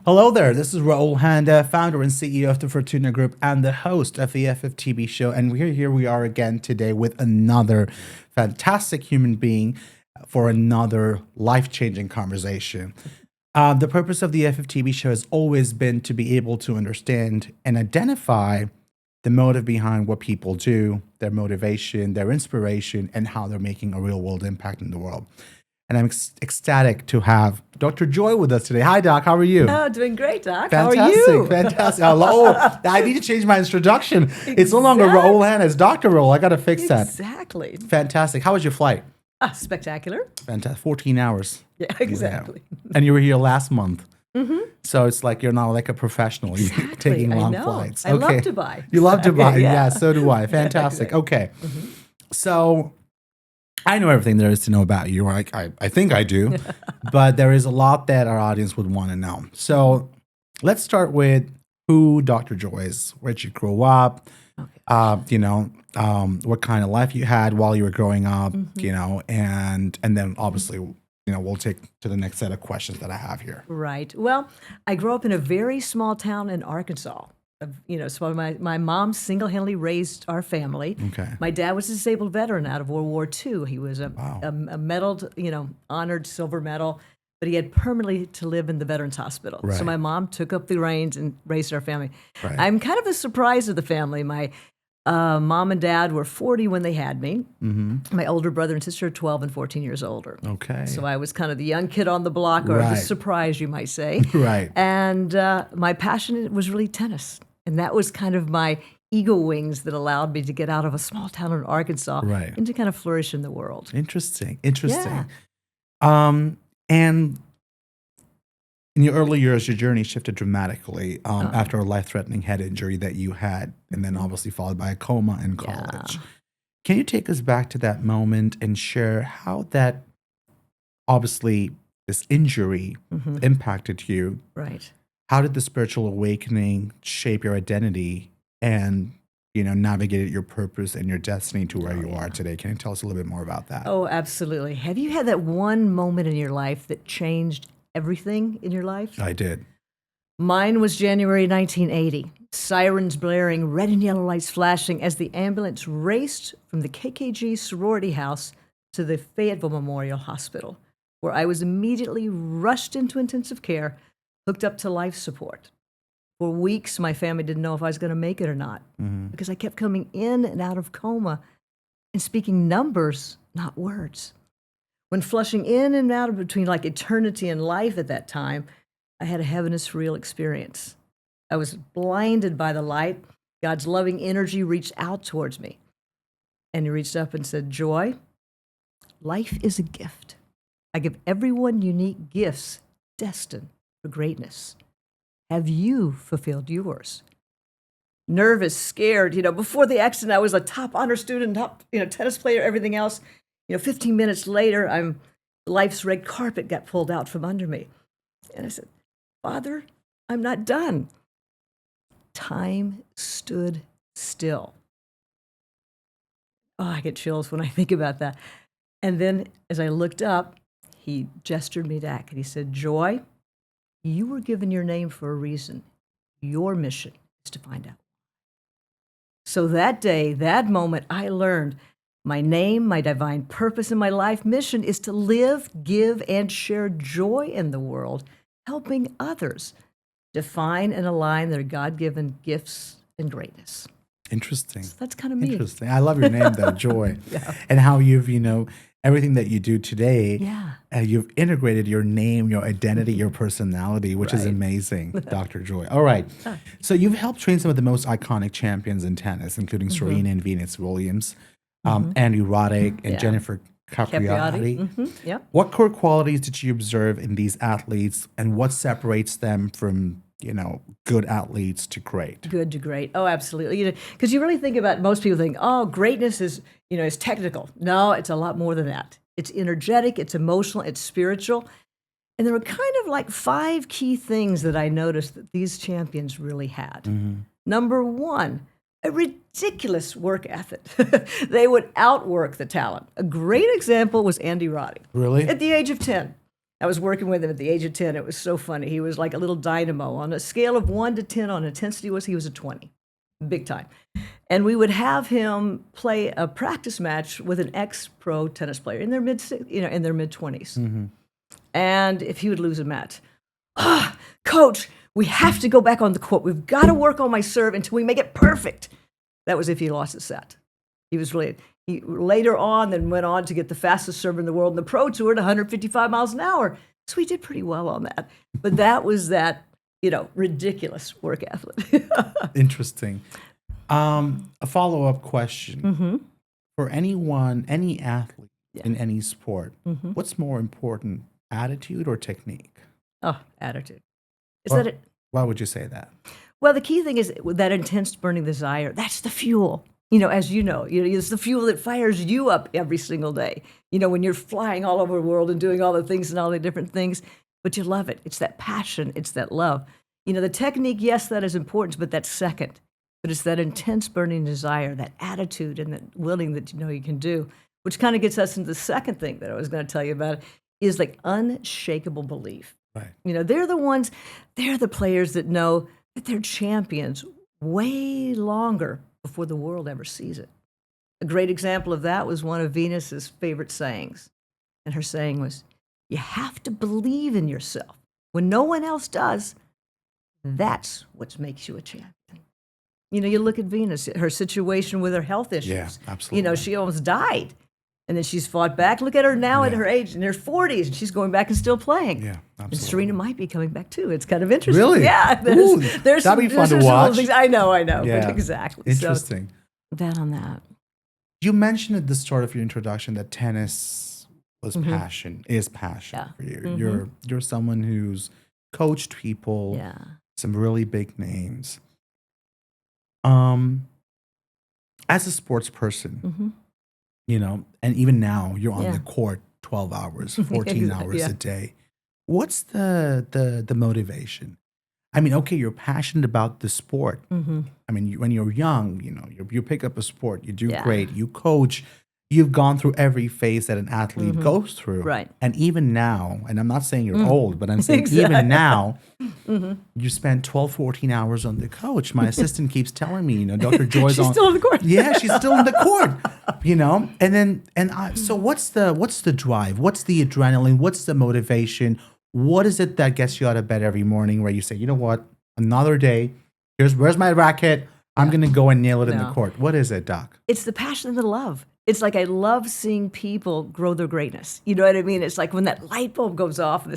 Hello there. This is Raul Handa, founder and CEO of the Fortuna Group and the host of the FFTB show. And here we are again today with another fantastic human being for another life-changing conversation. The purpose of the FFTB show has always been to be able to understand and identify the motive behind what people do, their motivation, their inspiration, and how they're making a real-world impact in the world. And I'm ecstatic to have Dr. Joy with us today. Hi, Doc. How are you? Oh, doing great, Doc. Fantastic, How are you? Fantastic. Hello. I need to change my introduction. It's no longer Raul Handa. It's Dr. Raul. I got to fix that. Exactly. Fantastic. How was your flight? Spectacular. Fantastic. 14 hours. Yeah, exactly. And you were here last month. Mm-hmm. So it's like you're not like a professional. Exactly. You're taking long flights. I love Dubai. You love Dubai. Yeah. Yeah, so do I. Fantastic. Yeah, exactly. Okay. Mm-hmm. So I know everything there is to know about you. I think I do. But there is a lot that our audience would want to know. So let's start with who Dr. Joy is. Where did you grow up? Okay. What kind of life you had while you were growing up, and then obviously, we'll take to the next set of questions that I have here. Right. Well, I grew up in a very small town in Arkansas. So my mom single-handedly raised our family. Okay. My dad was a disabled veteran out of World War II. He was a medaled, honored silver medal, but he had permanently to live in the Veterans Hospital. Right. So my mom took up the reins and raised our family. Right. I'm kind of a surprise of the family. My mom and dad were 40 when they had me. Mm-hmm. My older brother and sister are 12 and 14 years older. Okay. So I was kind of the young kid on the block, or the surprise, you might say. Right. And my passion was really tennis. And that was kind of my ego wings that allowed me to get out of a small town in Arkansas and to kind of flourish in the world. Interesting. Yeah. And in your early years, your journey shifted dramatically after a life-threatening head injury that you had, and then obviously followed by a coma in college. Yeah. Can you take us back to that moment and share how that, obviously, this injury impacted you? Right. How did the spiritual awakening shape your identity and, navigated your purpose and your destiny to where you are today? Can you tell us a little bit more about that? Oh, absolutely. Have you had that one moment in your life that changed everything in your life? I did. Mine was January 1980. Sirens blaring, red and yellow lights flashing as the ambulance raced from the KKG sorority house to the Fayetteville Memorial Hospital, where I was immediately rushed into intensive care, hooked up to life support. For weeks, my family didn't know if I was going to make it or not because I kept coming in and out of coma and speaking numbers, not words. When flushing in and out of between like eternity and life at that time, I had a heaven is surreal experience. I was blinded by the light. God's loving energy reached out towards me. And he reached up and said, Joy, life is a gift. I give everyone unique gifts destined for greatness. Have you fulfilled yours? Nervous, scared. Before the accident, I was a top honor student, top, tennis player, everything else. 15 minutes later, life's red carpet got pulled out from under me. And I said, Father, I'm not done. Time stood still. Oh, I get chills when I think about that. And then as I looked up, he gestured me back and he said, Joy, you were given your name for a reason. Your mission is to find out. So that day, that moment, I learned my name, my divine purpose, and my life mission is to live, give, and share joy in the world, helping others define and align their God-given gifts and greatness. Interesting. So that's kind of me. Interesting. I love your name, though, Joy. And how you've, everything that you do today, you've integrated your name, your identity, your personality, which is amazing, Dr. Joy. All right. So you've helped train some of the most iconic champions in tennis, including Serena and Venus Williams, Andy Roddick, and Jennifer Capriati. What core qualities did you observe in these athletes, and what separates them from, good athletes to great? Good to great. Oh, absolutely. Because you really think about, most people think, oh, greatness is technical. No, it's a lot more than that. It's energetic, it's emotional, it's spiritual. And there were kind of like 5 key things that I noticed that these champions really had. Number 1, a ridiculous work ethic. They would outwork the talent. A great example was Andy Roddick. Really? At the age of 10. I was working with him at the age of 10. It was so funny. He was like a little dynamo. On a scale of 1 to 10 on intensity, he was a 20, big time. And we would have him play a practice match with an ex-pro tennis player in their mid-20s. And if he would lose a match, coach, we have to go back on the court. We've got to work on my serve until we make it perfect. That was if he lost a set. He later on then went on to get the fastest server in the world in the pro tour at 155 miles an hour. So he did pretty well on that. But that was that, ridiculous work athlete. Interesting. A follow-up question. For anyone, any athlete in any sport, what's more important, attitude or technique? Oh, attitude. Why would you say that? Well, the key thing is that intense burning desire. That's the fuel. As you know, it's the fuel that fires you up every single day. When you're flying all over the world and doing all the things and all the different things, but you love it. It's that passion. It's that love. The technique, yes, that is important, but that's second. But it's that intense burning desire, that attitude, and that willing that you can do, which kind of gets us into the second thing that I was going to tell you about, is like unshakable belief. Right. They're the players that know that they're champions way longer before the world ever sees it. A great example of that was one of Venus's favorite sayings. And her saying was, you have to believe in yourself. When no one else does, that's what makes you a champion. You look at Venus, her situation with her health issues. Yeah, absolutely. She almost died. And then she's fought back. Look at her now at her age, in her 40s, and she's going back and still playing. Yeah, absolutely. And Serena might be coming back too. It's kind of interesting. Really? Yeah. That'd be fun to watch. I know. Yeah. But exactly. Interesting. So, that on that. You mentioned at the start of your introduction that tennis was passion for you. You're someone who's coached people, some really big names. As a sports person, and even now you're on the court 12 hours, 14 hours a day. What's the motivation? I mean, okay, you're passionate about the sport. I mean, when you're young, you pick up a sport, you do great, you coach, you've gone through every phase that an athlete goes through. Right. And even now, and I'm not saying you're old, but I'm saying even now, you spend 12, 14 hours on the coach. My assistant keeps telling me, Dr. Joy's she's still on the court. Yeah, she's still in the court, so what's the drive? What's the adrenaline? What's the motivation? What is it that gets you out of bed every morning where you say, you know what, another day, where's my racket? I'm going to go and nail it in the court. What is it, Doc? It's the passion and the love. It's like I love seeing people grow their greatness. You know what I mean? It's like when that light bulb goes off,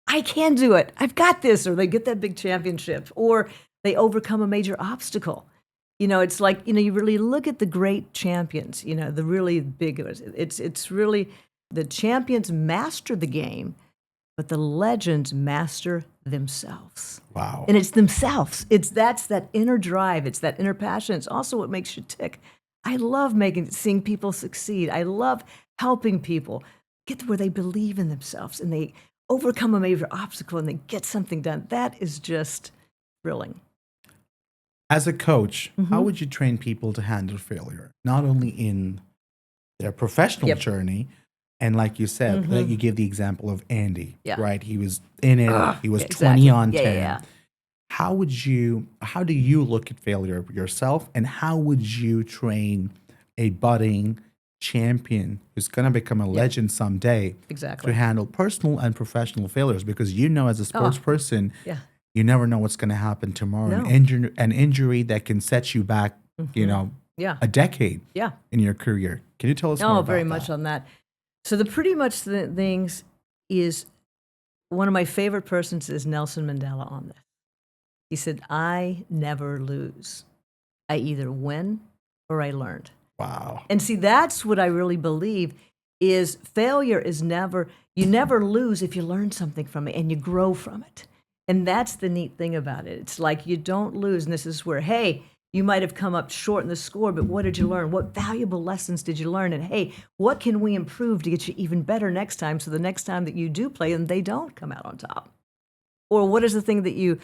I can do it. I've got this. Or they get that big championship. Or they overcome a major obstacle. It's like, you really look at the great champions, the really big ones. It's really the champions master the game, but the legends master themselves. Wow. And it's themselves. That's that inner drive. It's that inner passion. It's also what makes you tick. I love seeing people succeed. I love helping people get to where they believe in themselves and they overcome a major obstacle and they get something done. That is just thrilling. As a coach, how would you train people to handle failure? Not only in their professional journey, and like you said, you give the example of Andy, right? He was in it. He was 20 on 10. Yeah. How do you look at failure yourself, and how would you train a budding champion who's going to become a legend someday to handle personal and professional failures? Because as a sports person, you never know what's going to happen tomorrow. No. An injury that can set you back, a decade in your career. Can you tell us more about very much on that. So the pretty much the things is one of my favorite persons is Nelson Mandela on this. He said, I never lose. I either win or I learned. Wow. And see, that's what I really believe is failure is you never lose if you learn something from it and you grow from it. And that's the neat thing about it. It's like you don't lose. And this is where, hey, you might have come up short in the score, but what did you learn? What valuable lessons did you learn? And hey, what can we improve to get you even better next time so the next time that you do play and they don't come out on top? Or what is the thing that you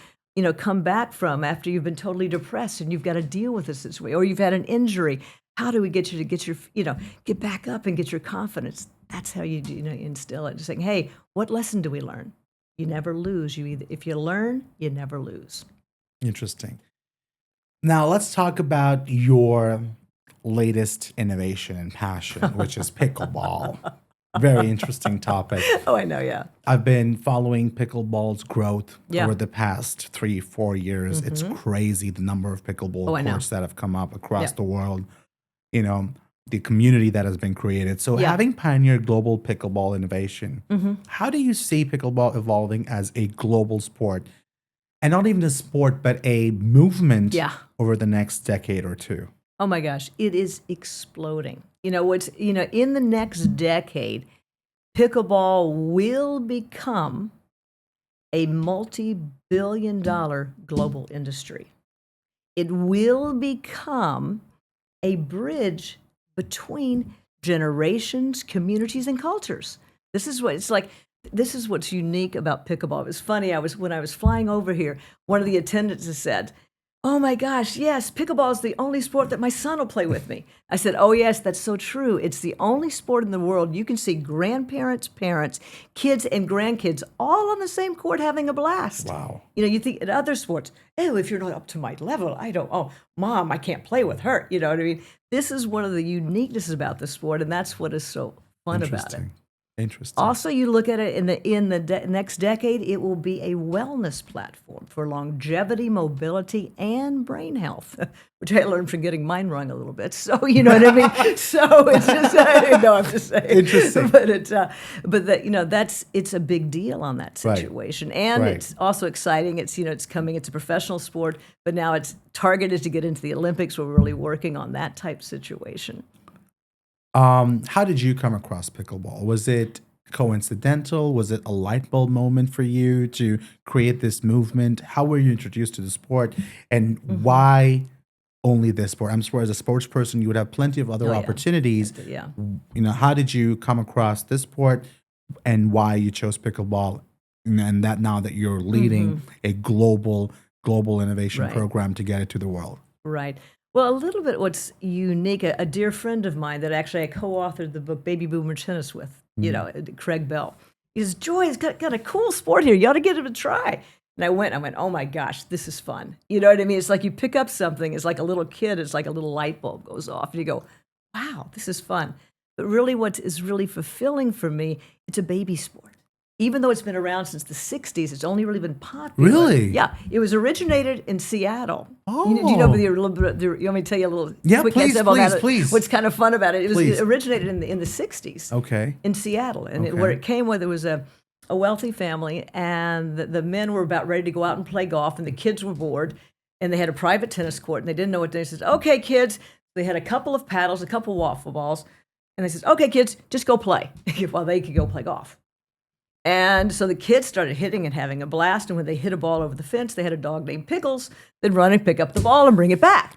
come back from after you've been totally depressed and you've got to deal with this way, or you've had an injury? How do we get you to get back up and get your confidence? That's how you instill it. Just saying, hey, what lesson do we learn? You never lose. If you learn, you never lose. Interesting. Now let's talk about your latest innovation and passion, which is pickleball. Very interesting topic. Oh, I know, yeah. I've been following pickleball's growth Yeah. over the past 3-4 years. It's crazy the number of pickleball I know. courts that have come up across Yeah. the world. You know, the community that has been created. So Yeah. having pioneered global pickleball innovation, how do you see pickleball evolving as a global sport? And not even a sport, but a movement Yeah. over the next decade or two. Oh my gosh, it is exploding. In the next decade, pickleball will become a multi-billion-dollar global industry. It will become a bridge between generations, communities, and cultures. This is what's unique about pickleball. It was funny. When I was flying over here, one of the attendants said, "Oh my gosh, yes, pickleball is the only sport that my son will play with me." I said, "Oh yes, that's so true. It's the only sport in the world you can see grandparents, parents, kids, and grandkids all on the same court having a blast." Wow. You think in other sports, oh, if you're not up to my level, oh, mom, I can't play with her. You know what I mean? This is one of the uniquenesses about the sport, and that's what is so fun about it. Interesting. Also, you look at it in the next decade, it will be a wellness platform for longevity, mobility, and brain health, which I learned from getting mine wrong a little bit. So you know what I mean. So it's just I'm just saying. Interesting. It's a big deal on that situation, and Right. it's also exciting. It's a professional sport, but now it's targeted to get into the Olympics. We're really working on that type situation. How did you come across pickleball? Was it coincidental? Was it a light bulb moment for you to create this movement? How were you introduced to the sport, and why only this sport? I'm sure as a sports person, you would have plenty of other Oh, yeah. opportunities. Yeah. How did you come across this sport, and why you chose pickleball, and that now that you're leading a global innovation Right. program to get it to the world? Right. Well, a little bit what's unique, a dear friend of mine that actually I co-authored the book Baby Boomer Tennis with, Craig Bell. He says, "Joy, it's got a cool sport here. You ought to give it a try." And I went, oh my gosh, this is fun. You know what I mean? It's like you pick up something, it's like a little kid, it's like a little light bulb goes off, and you go, wow, this is fun. But really what is really fulfilling for me, it's a baby sport. Even though it's been around since the 60s, it's only really been popular. Really? Yeah. It was originated in Seattle. Oh. Do you know you want me to tell you a little Yeah, quick please, heads up on that? please. What's kind of fun about it? Please. It originated in the 60s Okay. in Seattle. And Okay. where it came with, it was a wealthy family, and the men were about ready to go out and play golf, and the kids were bored, and they had a private tennis court, and they didn't know what to do. They said, "Okay, kids." They had a couple of paddles, a couple of waffle balls, and they said, "Okay, kids, just go play," while they could go play golf. And so the kids started hitting and having a blast. And when they hit a ball over the fence, they had a dog named Pickles. They'd run and pick up the ball and bring it back.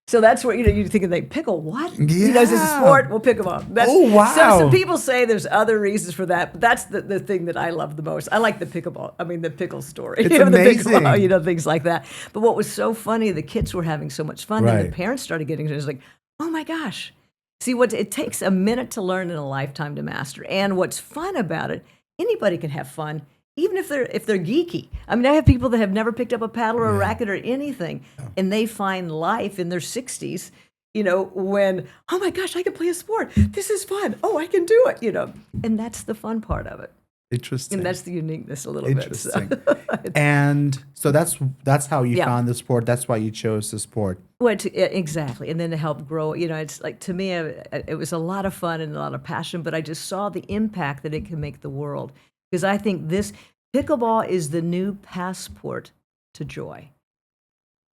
So that's where you're thinking they pickle what? Is this a sport? We'll pick them up. Oh, wow. So some people say there's other reasons for that, but that's the thing that I love the most. I like the pickle story. It's The amazing. pickleball, things like that. But what was so funny, the kids were having so much fun, and Right. the parents started getting it. It was like, oh my gosh. See, it takes a minute to learn and a lifetime to master. And what's fun about it, anybody can have fun, even if they're geeky. I mean, I have people that have never picked up a paddle or a racket or anything, and they find life in their 60s, when, oh my gosh, I can play a sport. This is fun. Oh, I can do it, And that's the fun part of it. Interesting. And that's the uniqueness a little bit. So. Interesting. And so that's how you found the sport. That's why you chose the sport. Well, exactly. And then to help grow, it's like, to me, it was a lot of fun and a lot of passion, but I just saw the impact that it can make the world. Because I think this pickleball is the new passport to joy.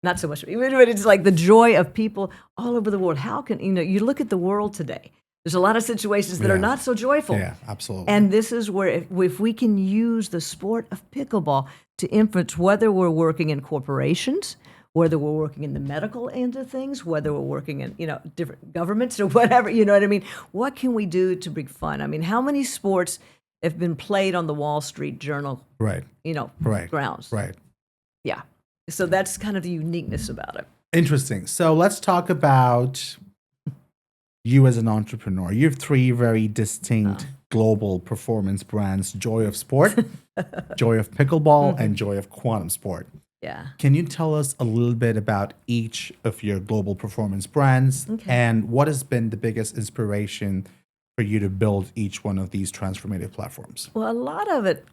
Not so much, but it's like the joy of people all over the world. How can, you look at the world today, there's a lot of situations that are not so joyful. Yeah, absolutely. And this is where if we can use the sport of pickleball to influence, whether we're working in corporations, whether we're working in the medical end of things, whether we're working in, different governments or whatever, you know what I mean? What can we do to bring fun? I mean, how many sports have been played on the Wall Street Journal, right. grounds? Right. Yeah. So that's kind of the uniqueness about it. Interesting. So let's talk about you as an entrepreneur. You have three very distinct global performance brands, Joy of Sport, Joy of Pickleball, and Joy of Quantum Sport. Yeah. Can you tell us a little bit about each of your global performance brands and what has been the biggest inspiration for you to build each one of these transformative platforms? Well, a lot of it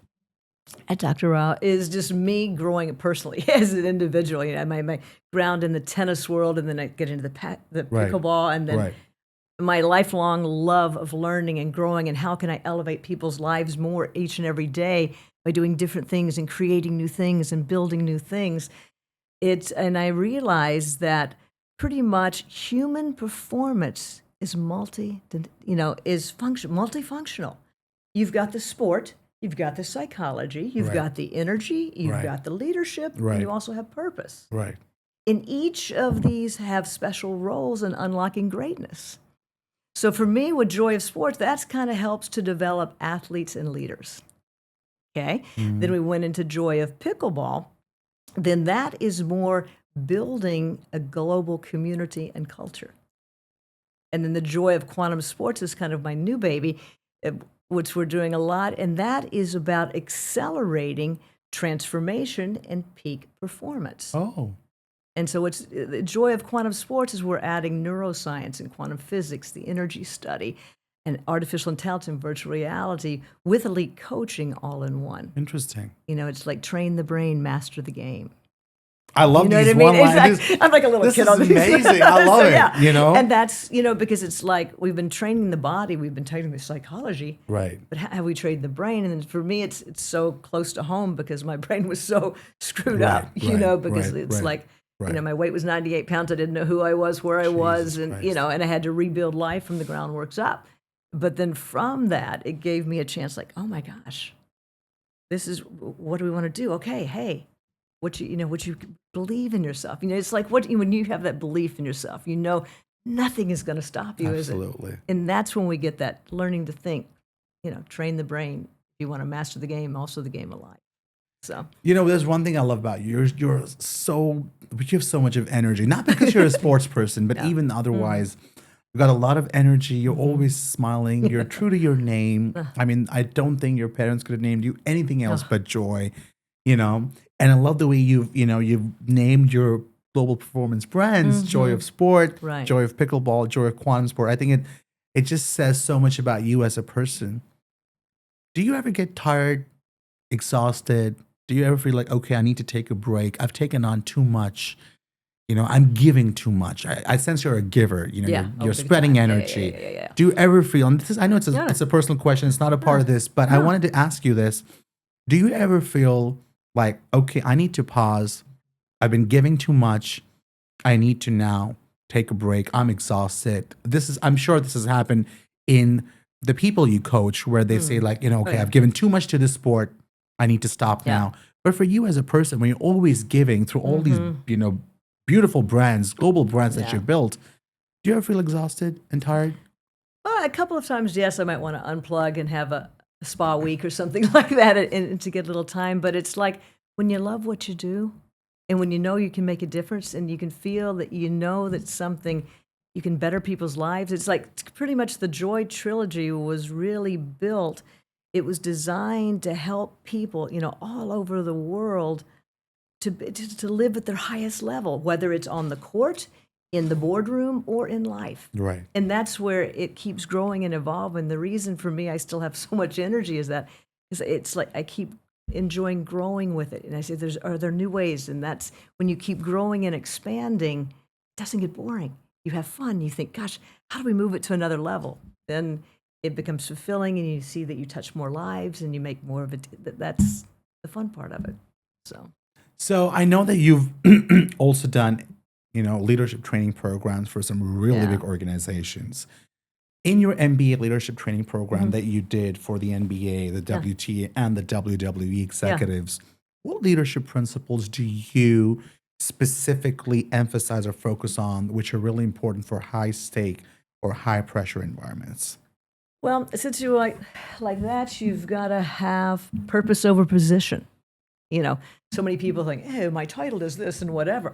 at Dr. Rao is just me growing personally as an individual. You know, my ground in the tennis world, and then I get into the pickleball, and then my lifelong love of learning and growing, and how can I elevate people's lives more each and every day by doing different things and creating new things and building new things. And I realized that pretty much human performance is multifunctional. You've got the sport, you've got the psychology, you've got the energy, you've got the leadership, and you also have purpose. Right. And each of these have special roles in unlocking greatness. So for me, with Joy of Sports, that's kind of helps to develop athletes and leaders. Okay? Then we went into Joy of Pickleball. Then that is more building a global community and culture. And then the Joy of Quantum Sports is kind of my new baby, which we're doing a lot, and that is about accelerating transformation and peak performance. Oh. And so it's the Joy of Quantum Sports is we're adding neuroscience and quantum physics, the energy study, and artificial intelligence and virtual reality with elite coaching all in one. Interesting. You know, it's like train the brain, master the game. I love these what I mean? one-liners. Exactly. I'm like a little kid on This these. is amazing. I love it, you know? And that's, because it's like we've been training the body, we've been training the psychology. Right. But have we trained the brain? And for me, it's so close to home because my brain was so screwed up, because it's like, my weight was 98 pounds. I didn't know who I was, where I was, and, and I had to rebuild life from the groundworks up. But then from that, it gave me a chance like, oh my gosh, this is, what do we want to do? Okay, hey, what you believe in yourself. It's like when you have that belief in yourself, nothing is going to stop you, Absolutely. is it? And that's when we get that learning to think, train the brain. If you want to master the game, also the game of life. So there's one thing I love about you. You have so much of energy. Not because you're a sports person, but even otherwise. You've got a lot of energy. You're always smiling. You're true to your name. I mean, I don't think your parents could have named you anything else but Joy, And I love the way you've named your global performance brands, Joy of Sport, Joy of Pickleball, Joy of Quantum Sport. I think it just says so much about you as a person. Do you ever get tired, exhausted? Do you ever feel like, okay, I need to take a break? I've taken on too much. I'm giving too much. I sense you're a giver. You're spreading energy. Yeah. Do you ever feel, and I know it's a personal question, it's not a part of this, but I wanted to ask you this. Do you ever feel like, okay, I need to pause. I've been giving too much. I need to now take a break. I'm exhausted. I'm sure this has happened in the people you coach where they say like, okay, I've given too much to this sport. I need to stop now. But for you as a person, when you're always giving through all these, beautiful brands, global brands that you've built, do you ever feel exhausted and tired? A couple of times, yes, I might want to unplug and have a spa week or something like that and to get a little time. But it's like when you love what you do and when you can make a difference and you can feel that that something, you can better people's lives. It's like pretty much the Joy Trilogy was really built. It was designed to help people, all over the world to live at their highest level, whether it's on the court, in the boardroom, or in life. Right. And that's where it keeps growing and evolving. The reason for me I still have so much energy is it's like I keep enjoying growing with it. And I say, are there new ways? And that's when you keep growing and expanding, it doesn't get boring. You have fun. You think, gosh, how do we move it to another level? Then it becomes fulfilling and you see that you touch more lives and you make more of it. That's the fun part of it. So I know that you've also done, leadership training programs for some really big organizations. In your MBA leadership training program that you did for the NBA, the WTA, and the WWE executives, what leadership principles do you specifically emphasize or focus on, which are really important for high stake or high pressure environments? Well, since you like that, you've got to have purpose over position. So many people think, hey, my title is this and whatever.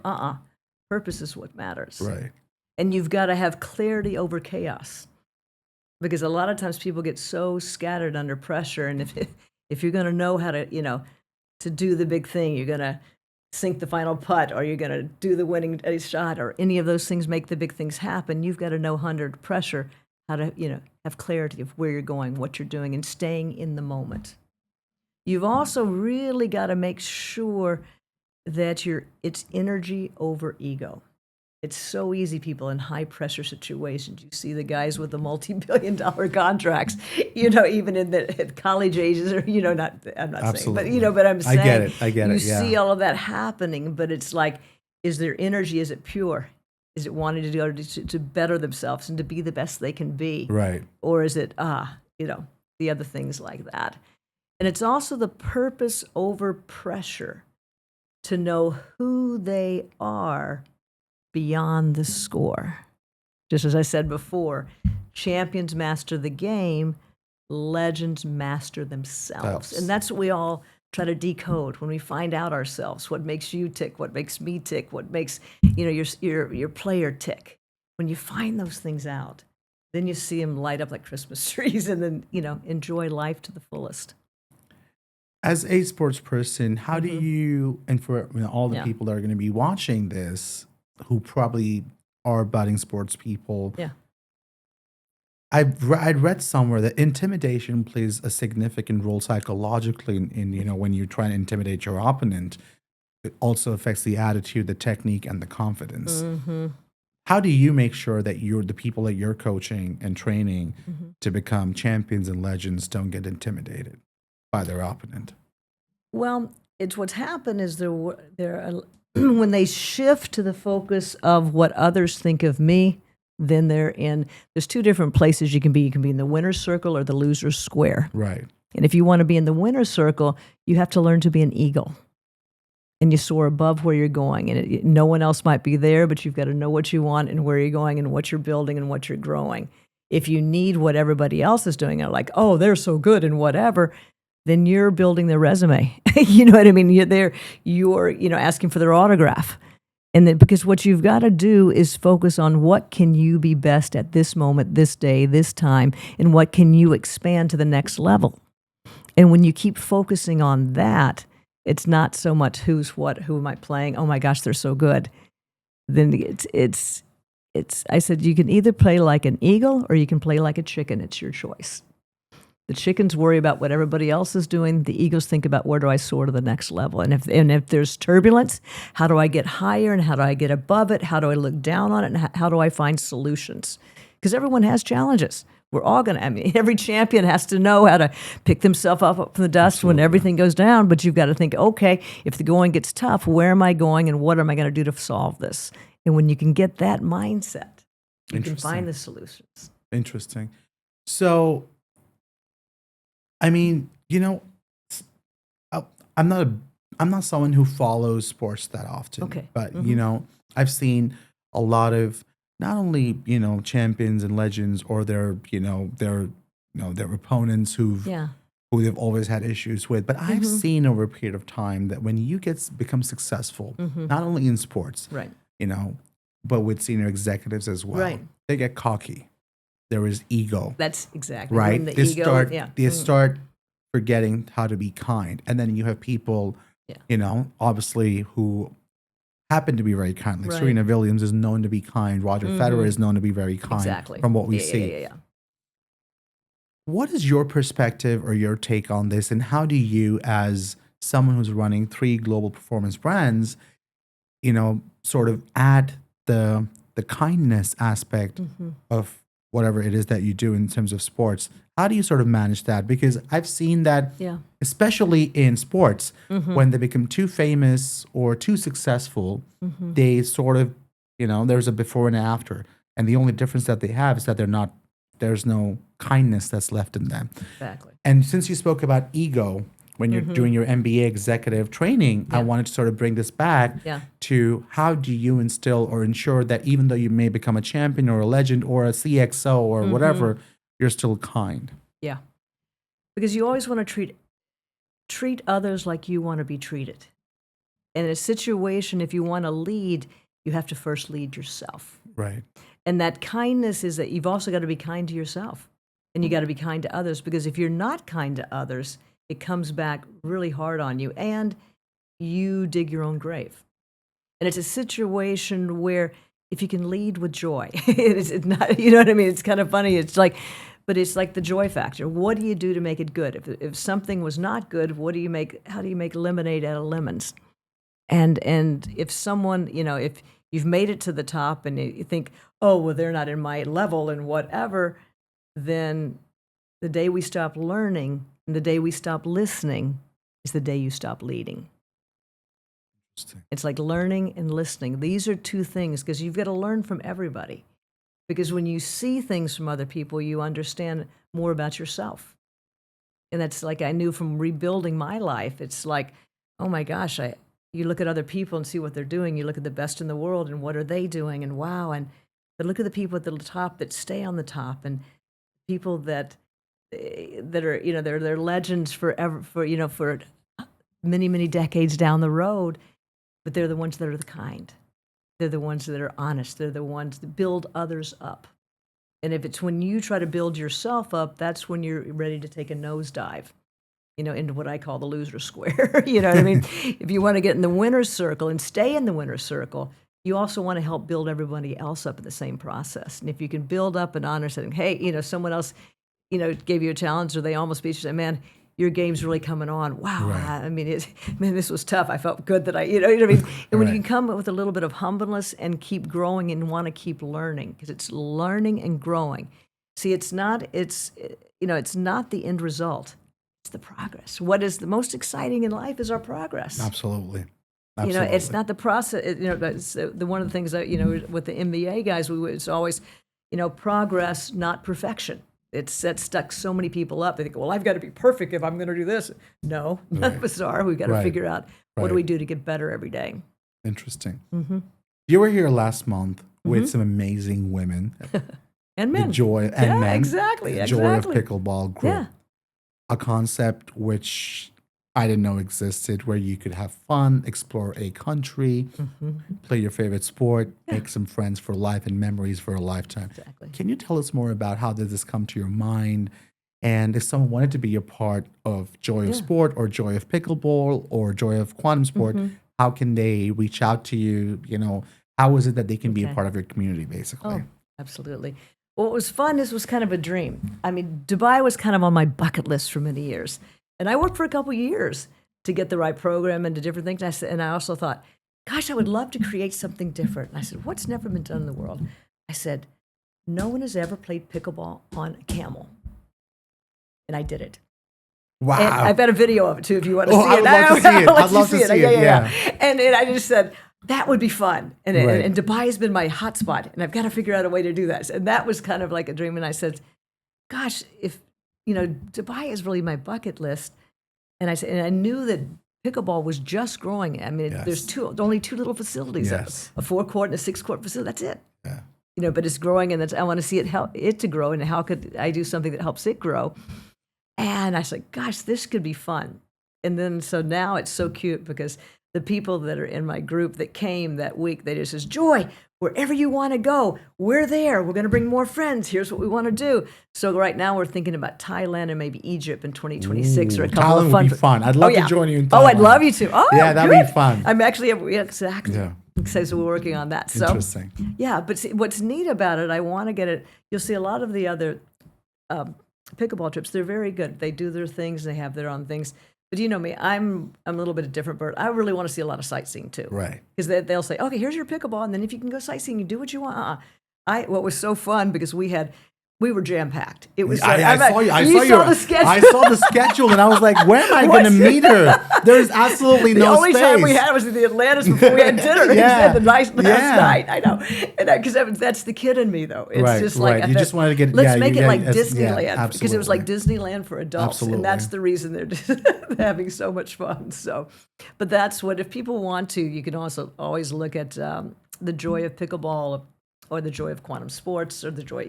Purpose is what matters. Right. And you've got to have clarity over chaos. because a lot of times people get so scattered under pressure, and if you're going to know how to, to do the big thing, you're going to sink the final putt, or you're going to do the winning shot, or any of those things make the big things happen. You've got to know under pressure how to, have clarity of where you're going, what you're doing, and staying in the moment. You've also really got to make sure that it's energy over ego. It's so easy, people, in high pressure situations. You see the guys with the multi-billion-dollar contracts, even at college ages, or not. I'm not Absolutely. saying, but I'm saying I get it. You Yeah. see all of that happening, but it's like, is their energy? Is it pure? Is it wanting to go to better themselves and to be the best they can be? Right. Or is it the other things like that? And it's also the purpose over pressure, to know who they are beyond the score. Just as I said before, champions master the game, legends master themselves. And that's what we all try to decode when we find out ourselves. What makes you tick? What makes me tick? What makes your player tick? When you find those things out, then you see them light up like Christmas trees, and then enjoy life to the fullest. As a sports person, how do you, and for all the people that are going to be watching this, who probably are budding sports people, I'd read somewhere that intimidation plays a significant role psychologically in when you try and intimidate your opponent. It also affects the attitude, the technique, and the confidence. How do you make sure that the people that you're coaching and training to become champions and legends don't get intimidated by their opponent? Well, it's what's happened is when they shift to the focus of what others think of me, then there's two different places you can be. You can be in the winner's circle or the loser's square. Right. And if you want to be in the winner's circle, you have to learn to be an eagle. And you soar above where you're going. And no one else might be there, but you've got to know what you want and where you're going and what you're building and what you're growing. If you need what everybody else is doing, and like, oh, they're so good and whatever, then you're building their resume. You know what I mean? You're asking for their autograph. And then, because what you've got to do is focus on what can you be best at this moment, this day, this time, and what can you expand to the next level. And when you keep focusing on that, it's not so much who's what, who am I playing? Oh my gosh, they're so good. Then it's I said, you can either play like an eagle or you can play like a chicken. It's your choice. The chickens worry about what everybody else is doing. The eagles think about, where do I soar to the next level? And if there's turbulence, how do I get higher, and how do I get above it? How do I look down on it, and how do I find solutions? Because everyone has challenges. We're all every champion has to know how to pick themselves up from the dust when everything goes down. But you've got to think, okay, if the going gets tough, where am I going, and what am I going to do to solve this? And when you can get that mindset, you can find the solutions. Interesting. So, I mean, I'm not someone who follows sports that often. Okay. But I've seen a lot of not only champions and legends, or their opponents who they've always had issues with. But I've seen over a period of time that when you become successful, not only in sports, right, but with senior executives as well, right, they get cocky. There is ego. That's exactly right. They ego, start forgetting how to be kind, and then you have people, obviously, who happen to be very kind. Like Serena Williams is known to be kind. Roger Federer is known to be very kind. Exactly. From what we see. Yeah. What is your perspective or your take on this, and how do you, as someone who's running 3 global performance brands, sort of add the kindness aspect of whatever it is that you do in terms of sports? How do you sort of manage that? Because I've seen that, especially in sports, when they become too famous or too successful, they sort of, there's a before and after. And the only difference that they have is that there's no kindness that's left in them. Exactly. And since you spoke about ego, when you're doing your MBA executive training, I wanted to sort of bring this back to how do you instill or ensure that even though you may become a champion or a legend or a CXO or whatever, you're still kind. Yeah. Because you always want to treat others like you want to be treated. And in a situation, if you want to lead, you have to first lead yourself. Right. And that kindness is that you've also got to be kind to yourself. And you got to be kind to others, because if you're not kind to others, it comes back really hard on you, and you dig your own grave. And it's a situation where if you can lead with joy, it's not, you know what I mean? It's kind of funny. But it's like the joy factor. What do you do to make it good? If something was not good, how do you make lemonade out of lemons? And if someone, if you've made it to the top and you think, oh, well, they're not in my level and whatever, then the day we stop learning and the day we stop listening is the day you stop leading. It's like learning and listening. These are two things, because you've got to learn from everybody. Because when you see things from other people, you understand more about yourself. And that's like I knew from rebuilding my life. It's like, oh my gosh, you look at other people and see what they're doing. You look at the best in the world and what are they doing, and wow. But look at the people at the top that stay on the top, and people that are, they're legends forever, for many, many decades down the road. But they're the ones that are the kind. They're the ones that are honest. They're the ones that build others up. And if it's when you try to build yourself up, that's when you're ready to take a nosedive, into what I call the loser square. You know what I mean? If you want to get in the winner's circle and stay in the winner's circle, you also want to help build everybody else up in the same process. And if you can build up and honor saying, hey, someone else, gave you a challenge, or they almost beat you, say, man, your game's really coming on. Wow. Right. I mean, this was tough. I felt good that you know what I mean? And when you can come with a little bit of humbleness and keep growing and want to keep learning, because it's learning and growing. See, it's not the end result. It's the progress. What is the most exciting in life is our progress. Absolutely. It's not the process. That's one of the things that, with the MBA guys, it's always, progress, not perfection. That stuck so many people up. They think, well, I've got to be perfect if I'm going to do this. No, none of us are. We've got to figure out what do we do to get better every day. Interesting. Mm-hmm. You were here last month with some amazing women. And men. The joy and men. Exactly. The joy of pickleball group. Yeah. A concept which I didn't know existed, where you could have fun, explore a country, play your favorite sport, make some friends for life and memories for a lifetime. Exactly. Can you tell us more about how did this come to your mind? And if someone wanted to be a part of Joy of Sport or Joy of Pickleball or Joy of Quantum Sport, how can they reach out to you? How is it that they can be a part of your community, basically? Oh, absolutely. Well, what was fun, this was kind of a dream. I mean, Dubai was kind of on my bucket list for many years. And I worked for a couple years to get the right program and to different things. And I also thought, gosh, I would love to create something different. And I said, what's never been done in the world? I said, no one has ever played pickleball on a camel. And I did it. Wow. And I've got a video of it, too, if you want to see it. I'd love to see it. I'd love to see it. Yeah. And I just said, that would be fun. And Dubai has been my hot spot. And I've got to figure out a way to do that. And that was kind of like a dream. And I said, gosh, if Dubai is really my bucket list. And I knew that pickleball was just growing. I mean, there's only two little facilities, a 4-court and a 6-court facility. That's it. Yeah. But it's growing, and I want to see it to grow. And how could I do something that helps it grow? And I said, gosh, this could be fun. And then so now it's so cute, because the people that are in my group that came that week, they just says, Joy, wherever you want to go, we're there. We're going to bring more friends. Here's what we want to do. So right now we're thinking about Thailand and maybe Egypt in 2026. Or a couple Thailand of fun. Would be fun. I'd love to join you in Thailand. Oh, I'd love you to. Oh, yeah, that'd be fun. I'm actually exactly. Yeah. So we're working on that. So, interesting. Yeah, but see, what's neat about it, I want to get it. You'll see a lot of the other pickleball trips. They're very good. They do their things. They have their own things. But you know me, I'm a little bit of a different bird. I really want to see a lot of sightseeing too. Right. Because they'll say, okay, here's your pickleball, and then if you can go sightseeing, you do what you want. What was so fun, because we were jam-packed. It was I saw the schedule. I saw the schedule, and I was like, where am I going to meet her? There's absolutely no space. The only time we had was at the Atlantis before we had dinner. Yeah. The last night. I know. Because that's the kid in me, though. It's just like, you just wanted to get, let's make it like Disneyland. Yeah, because it was like Disneyland for adults. Absolutely. And that's the reason they're just having so much fun. So, but that's what, if people want to, you can also always look at the Joy of Pickleball or the Joy of Quantum Sports or the Joy,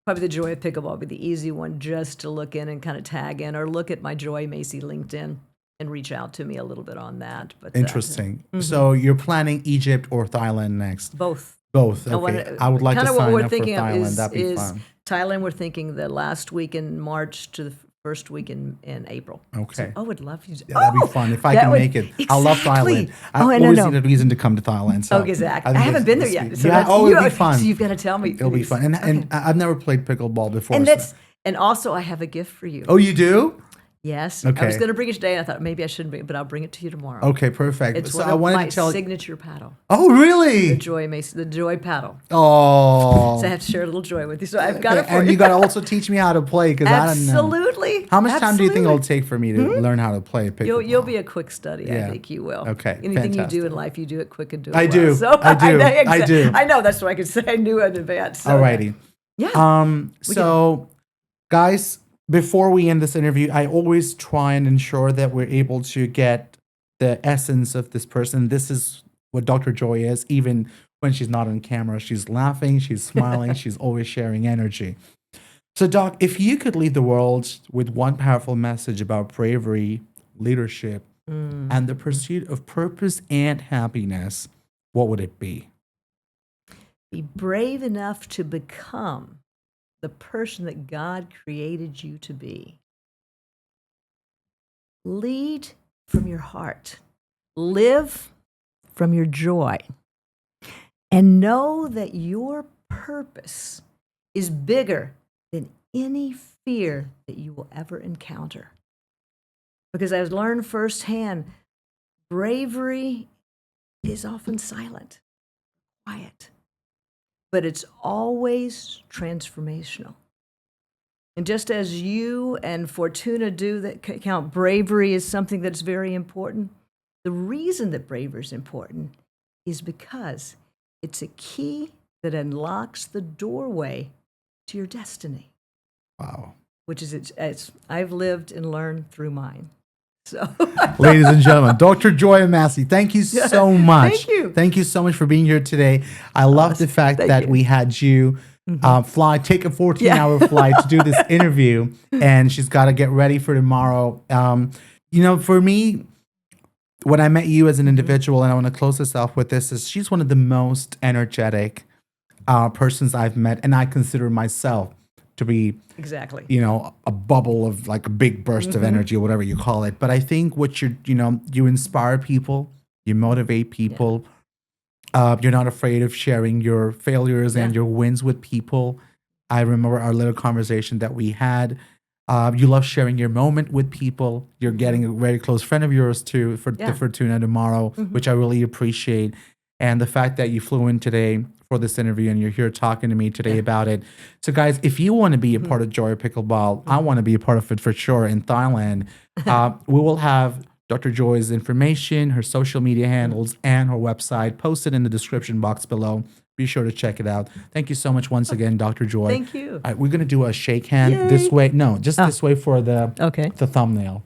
probably the Joy of Pickleball would be the easy one, just to look in and kind of tag in, or look at my Joy Macy LinkedIn and reach out to me a little bit on that. But interesting. So you're planning Egypt or Thailand next? Both. Okay. I would like to sign up for Thailand. That'd be fun. Thailand, we're thinking the last week in March to the first week in April. Okay. So, would love you to. Yeah, that'd be fun if I that can would- make it. I love Exactly. Thailand. I Oh, I always know. need a reason to come to Thailand. So Exactly. I think haven't it's- been there it's- yet. So yeah. that's- Oh, it'll be you- fun. So you've got to tell me. It'll be fun. And I've never played pickleball before. And so- and also I have a gift for you. Oh, you do? Yes. Okay. I was going to bring it today, and I thought maybe I shouldn't bring it, but I'll bring it to you tomorrow. Okay, perfect. It's so one I of wanted my to tell. signature paddle. Oh, really? The joy paddle. Oh. So I have to share a little joy with you. So I've got it for And you. you got to also teach me how to play because I don't know. Absolutely. How much time do you think it'll Absolutely. take for me to learn how to play pickleball? You'll be a quick study. Yeah. I think you will. Okay, Anything you fantastic. do in life, you do it quick and do it I well. do. So I do. I do. I know. That's what I could say. I knew in advance. So Alrighty. Yeah. So, guys, before we end this interview, I always try and ensure that we're able to get the essence of this person. This is what Dr. Joy is, even when she's not on camera. She's laughing, she's smiling, she's always sharing energy. So, Doc, if you could leave the world with one powerful message about bravery, leadership, and the pursuit of purpose and happiness, what would it be? Be brave enough to become the person that God created you to be. Lead from your heart. Live from your joy. And know that your purpose is bigger than any fear that you will ever encounter. Because I've learned firsthand, bravery is often silent, quiet, but it's always transformational. And just as you and Fortuna do that count bravery is something that's very important, the reason that bravery is important is because it's a key that unlocks the doorway to your destiny. Wow. Which is, it's I've lived and learned through mine. So, Ladies and gentlemen, Dr. Joy Macci, thank you so much. Thank you. Thank you so much for being here today. I love the fact thank that you. we had you take a 14-hour flight to do this interview, and she's got to get ready for tomorrow. For me, when I met you as an individual, and I want to close this off with this, is she's one of the most energetic persons I've met, and I consider myself to be exactly. a bubble of like a big burst of energy or whatever you call it. But I think what you inspire people, you motivate people. You're not afraid of sharing your failures and your wins with people. I remember our little conversation that we had. You love sharing your moment with people. You're getting a very close friend of yours too for the Fortuna tomorrow, which I really appreciate. And the fact that you flew in today for this interview and you're here talking to me today about it. So guys, if you want to be a part of Joy Pickleball, I want to be a part of it for sure in Thailand. We will have Dr. Joy's information, her social media handles, and her website posted in the description box below. Be sure to check it out. Thank you so much once again, Dr. Joy. Thank you. All right, we're going to do a shake hand Yay. this way. No, just this way for the Okay. the thumbnail.